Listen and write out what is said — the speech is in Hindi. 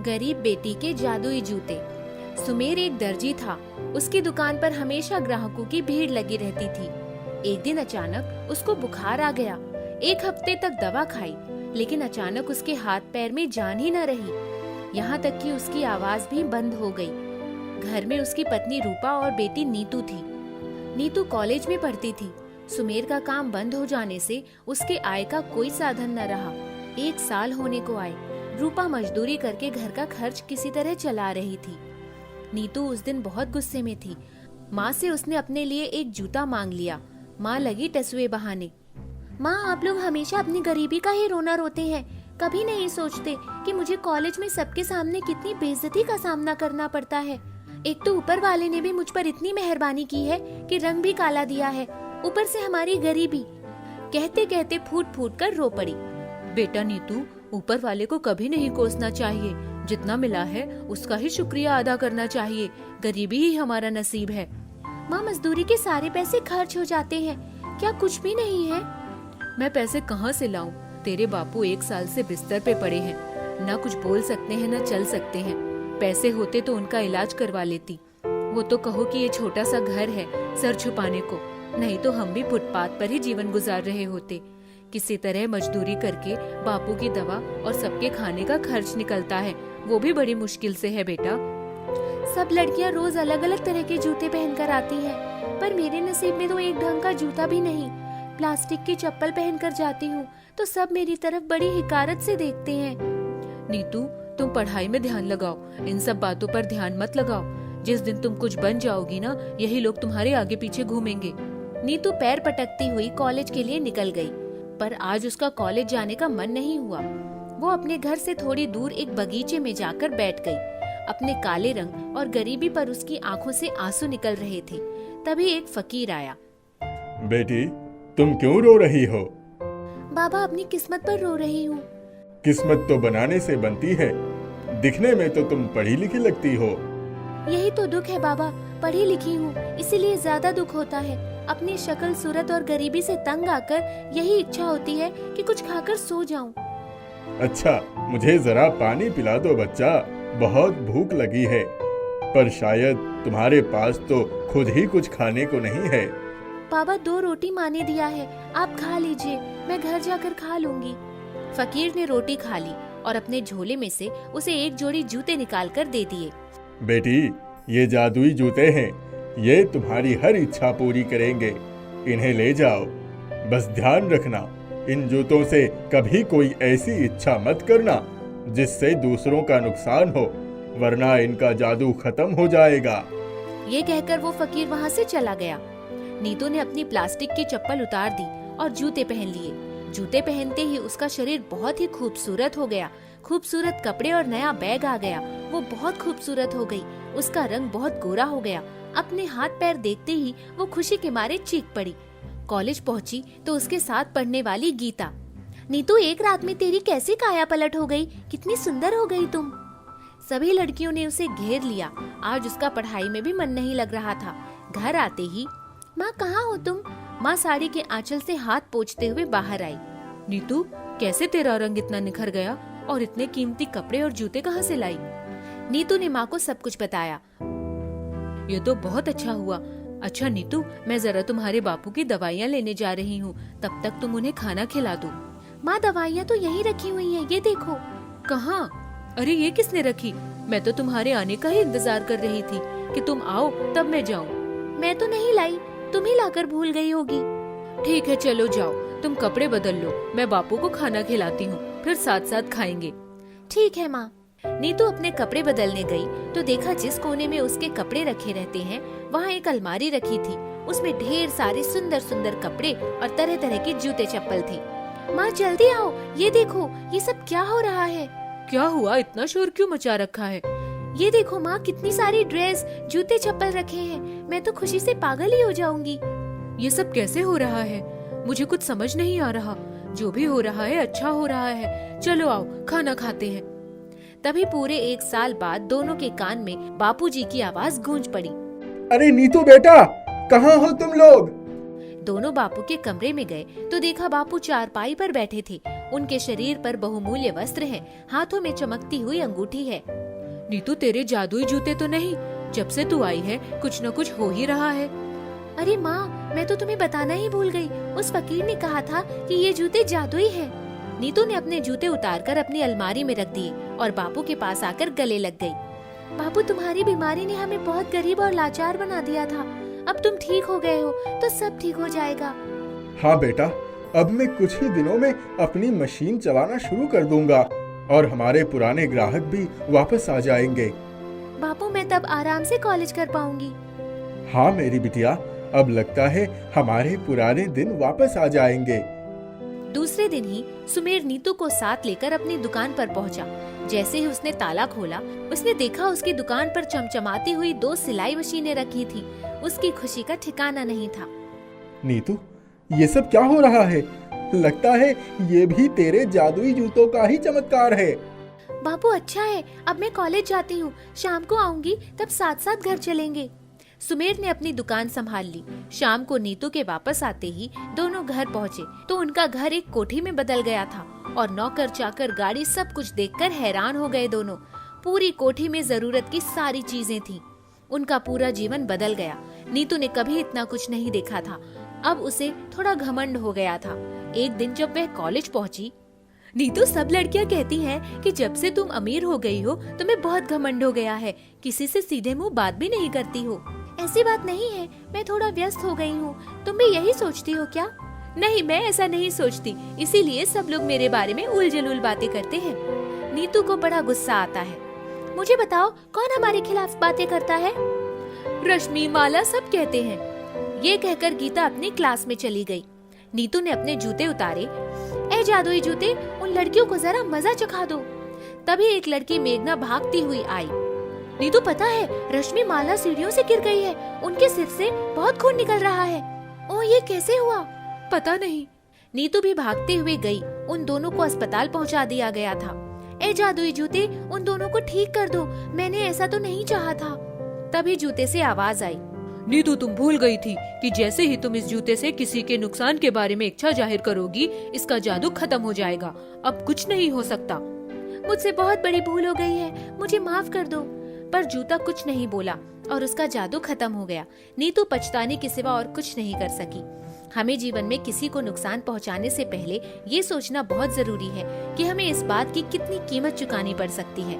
गरीब बेटी के जादुई जूते। सुमेर एक दर्जी था। उसकी दुकान पर हमेशा ग्राहकों की भीड़ लगी रहती थी। एक दिन अचानक उसको बुखार आ गया। 1 हफ्ते तक दवा खाई, लेकिन अचानक उसके हाथ पैर में जान ही न रही। यहाँ तक कि उसकी आवाज भी बंद हो गई। घर में उसकी पत्नी रूपा और बेटी नीतू थी। नीतू कॉलेज में पढ़ती थी। सुमेर का काम बंद हो जाने से उसके आय का कोई साधन न रहा। 1 साल होने को आए। रूपा मजदूरी करके घर का खर्च किसी तरह चला रही थी। नीतू उस दिन बहुत गुस्से में थी। माँ से उसने अपने लिए एक जूता मांग लिया। माँ लगी टसुए बहाने। माँ, आप लोग हमेशा अपनी गरीबी का ही रोना रोते हैं। कभी नहीं सोचते कि मुझे कॉलेज में सबके सामने कितनी बेइज्जती का सामना करना पड़ता है। एक तो ऊपर वाले ने भी मुझ पर इतनी मेहरबानी की है कि रंग भी काला दिया है, ऊपर से हमारी गरीबी। कहते कहते फूट फूट कर रो पड़ी। बेटा नीतू, ऊपर वाले को कभी नहीं कोसना चाहिए। जितना मिला है उसका ही शुक्रिया अदा करना चाहिए। गरीबी ही हमारा नसीब है। माँ, मजदूरी के सारे पैसे खर्च हो जाते हैं, क्या कुछ भी नहीं है? मैं पैसे कहाँ से लाऊं? तेरे बापू 1 साल से बिस्तर पे पड़े हैं, न कुछ बोल सकते हैं न चल सकते हैं। पैसे होते तो उनका इलाज करवा लेती। वो तो कहो कि ये छोटा सा घर है सर छुपाने को, नहीं तो हम भी फुटपाथ पर ही जीवन गुजार रहे होते। किसी तरह मजदूरी करके बापू की दवा और सबके खाने का खर्च निकलता है, वो भी बड़ी मुश्किल से है बेटा। सब लड़कियां रोज अलग अलग तरह के जूते पहनकर आती हैं, पर मेरे नसीब में तो एक ढंग का जूता भी नहीं। प्लास्टिक की चप्पल पहनकर जाती हूँ तो सब मेरी तरफ बड़ी हिकारत से देखते हैं। नीतू, तुम पढ़ाई में ध्यान लगाओ, इन सब बातों पर ध्यान मत लगाओ। जिस दिन तुम कुछ बन जाओगी ना, यही लोग तुम्हारे आगे पीछे घूमेंगे। नीतू पैर पटकती हुई कॉलेज के लिए निकल गई, पर आज उसका कॉलेज जाने का मन नहीं हुआ। वो अपने घर से थोड़ी दूर एक बगीचे में जाकर बैठ गई। अपने काले रंग और गरीबी पर उसकी आंखों से आंसू निकल रहे थे। तभी एक फकीर आया। बेटी, तुम क्यों रो रही हो? बाबा, अपनी किस्मत पर रो रही हूँ। किस्मत तो बनाने से बनती है। दिखने में तो तुम पढ़ी लिखी लगती हो। यही तो दुख है बाबा, पढ़ी लिखी हूँ इसीलिए ज्यादा दुख होता है। अपनी शक्ल सूरत और गरीबी से तंग आकर यही इच्छा होती है कि कुछ खाकर सो जाऊं। अच्छा, मुझे जरा पानी पिला दो बच्चा, बहुत भूख लगी है। पर शायद तुम्हारे पास तो खुद ही कुछ खाने को नहीं है। बाबा, 2 रोटी माँ ने दिया है, आप खा लीजिए, मैं घर जाकर खा लूंगी। फकीर ने रोटी खा ली और अपने झोले में से उसे एक जोड़ी जूते निकाल कर दे दिए। बेटी, ये जादुई जूते हैं, ये तुम्हारी हर इच्छा पूरी करेंगे। इन्हें ले जाओ। बस ध्यान रखना, इन जूतों से कभी कोई ऐसी इच्छा मत करना जिससे दूसरों का नुकसान हो, वरना इनका जादू खत्म हो जाएगा। ये कहकर वो फकीर वहाँ से चला गया। नीतू ने अपनी प्लास्टिक की चप्पल उतार दी और जूते पहन लिए। जूते पहनते ही उसका शरीर बहुत ही खूबसूरत हो गया। खूबसूरत कपड़े और नया बैग आ गया। वो बहुत खूबसूरत हो गई। उसका रंग बहुत गोरा हो गया। अपने हाथ पैर देखते ही वो खुशी के मारे चीख पड़ी। कॉलेज पहुंची तो उसके साथ पढ़ने वाली गीता। नीतू, एक रात में तेरी कैसी काया पलट हो गई, कितनी सुंदर हो गई तुम। सभी लड़कियों ने उसे घेर लिया। आज उसका पढ़ाई में भी मन नहीं लग रहा था। घर आते ही, माँ कहाँ हो तुम? माँ साड़ी के आंचल से हाथ पोंछते हुए बाहर आई। नीतू, कैसे तेरा रंग इतना निखर गया और इतने कीमती कपड़े और जूते कहाँ से लाई? नीतू ने माँ को सब कुछ बताया। ये तो बहुत अच्छा हुआ। अच्छा नीतू, मैं जरा तुम्हारे बापू की दवाइयाँ लेने जा रही हूँ, तब तक तुम उन्हें खाना खिला दो। माँ, दवाइयाँ तो यहीं रखी हुई हैं, ये देखो। कहाँ? अरे ये किसने रखी? मैं तो तुम्हारे आने का ही इंतजार कर रही थी कि तुम आओ तब मैं जाऊँ। मैं तो नहीं लाई, तुम ही लाकर भूल गई होगी। ठीक है, चलो जाओ, तुम कपड़े बदल लो, मैं बापू को खाना खिलाती हूँ, फिर साथ साथ खाएंगे। ठीक है माँ। नीतू अपने कपड़े बदलने गई तो देखा जिस कोने में उसके कपड़े रखे रहते हैं वहाँ एक अलमारी रखी थी। उसमें ढेर सारे सुंदर सुंदर कपड़े और तरह तरह के जूते चप्पल थे। माँ जल्दी आओ, ये देखो, ये सब क्या हो रहा है? क्या हुआ? इतना शोर क्यों मचा रखा है? ये देखो माँ, कितनी सारी ड्रेस, जूते चप्पल रखे हैं। मैं तो खुशी से पागल ही हो जाऊंगी। ये सब कैसे हो रहा है? मुझे कुछ समझ नहीं आ रहा। जो भी हो रहा है अच्छा हो रहा है। चलो आओ, खाना खाते हैं। तभी पूरे 1 साल बाद दोनों के कान में बापूजी की आवाज गूंज पड़ी। अरे नीतू बेटा, कहाँ हो तुम लोग? दोनों बापू के कमरे में गए तो देखा बापू चारपाई पर बैठे थे। उनके शरीर पर बहुमूल्य वस्त्र हैं, हाथों में चमकती हुई अंगूठी है। नीतू, तेरे जादुई जूते तो नहीं? जब से तू आई है कुछ न कुछ हो ही रहा है। अरे माँ, मैं तो तुम्हें बताना ही भूल गई। उस फकीर ने कहा था कि ये जूते जादुई हैं। नीतू ने अपने जूते उतारकर अपनी अलमारी में रख दिए और बापू के पास आकर गले लग गई। बापू, तुम्हारी बीमारी ने हमें बहुत गरीब और लाचार बना दिया था। अब तुम ठीक हो गए हो तो सब ठीक हो जाएगा। हाँ बेटा, अब मैं कुछ ही दिनों में अपनी मशीन चलाना शुरू कर दूंगा और हमारे पुराने ग्राहक भी वापस आ जाएंगे। बापू, मैं तब आराम से कॉलेज कर पाऊंगी। हाँ मेरी बिटिया, अब लगता है हमारे पुराने दिन वापस आ जाएंगे। दूसरे दिन ही सुमेर नीतू को साथ लेकर अपनी दुकान पर पहुंचा। जैसे ही उसने ताला खोला, उसने देखा उसकी दुकान पर चमचमाती हुई 2 सिलाई मशीनें रखी थी। उसकी खुशी का ठिकाना नहीं था। नीतू, ये सब क्या हो रहा है? लगता है ये भी तेरे जादुई जूतों का ही चमत्कार है। बापू, अच्छा है, अब मैं कॉलेज जाती हूँ। शाम को आऊंगी, तब साथ साथ घर चलेंगे। सुमेर ने अपनी दुकान संभाल ली। शाम को नीतू के वापस आते ही दोनों घर पहुँचे तो उनका घर एक कोठी में बदल गया था और नौकर चाकर गाड़ी सब कुछ देखकर हैरान हो गए दोनों। पूरी कोठी में जरूरत की सारी चीजें थीं। उनका पूरा जीवन बदल गया। नीतू ने कभी इतना कुछ नहीं देखा था। अब उसे थोड़ा घमंड हो गया था। एक दिन जब वह कॉलेज पहुंची, नीतू, सब लड़कियां कहती हैं कि जब से तुम अमीर हो गई हो तुम्हें बहुत घमंड हो गया है, किसी से सीधे मुंह बात भी नहीं करती हो। ऐसी बात नहीं है, मैं थोड़ा व्यस्त हो गई हूँ। तुम भी यही सोचती हो क्या? नहीं, मैं ऐसा नहीं सोचती, इसीलिए सब लोग मेरे बारे में उल जलूल बातें करते हैं। नीतू को बड़ा गुस्सा आता है। मुझे बताओ, कौन हमारे खिलाफ बातें करता है? रश्मि, माला, सब कहते हैं। ये कहकर गीता अपनी क्लास में चली गई। नीतू ने अपने जूते उतारे। ए जादुई जूते, उन लड़कियों को जरा मजा चखा दो। तभी एक लड़की मेघना भागती हुई आई। नीतू, पता है, रश्मि माला सीढ़ियों से गिर गई है। उनके सिर से बहुत खून निकल रहा है। ओह, ये कैसे हुआ? पता नहीं। नीतू भी भागते हुए गई। उन दोनों को अस्पताल पहुंचा दिया गया था। ए जादुई जूते, उन दोनों को ठीक कर दो। मैंने ऐसा तो नहीं चाहा था। तभी जूते से आवाज आई। नीतू, तुम भूल गई थी कि जैसे ही तुम इस जूते से किसी के नुकसान के बारे में इच्छा जाहिर करोगी, इसका जादू खत्म हो जाएगा। अब कुछ नहीं हो सकता। मुझसे बहुत बड़ी भूल हो गई है, मुझे माफ कर दो। पर जूता कुछ नहीं बोला और उसका जादू खत्म हो गया। नीतू पछताने के सिवा और कुछ नहीं कर सकी। हमें जीवन में किसी को नुकसान पहुंचाने से पहले ये सोचना बहुत जरूरी है कि हमें इस बात की कितनी कीमत चुकानी पड़ सकती है।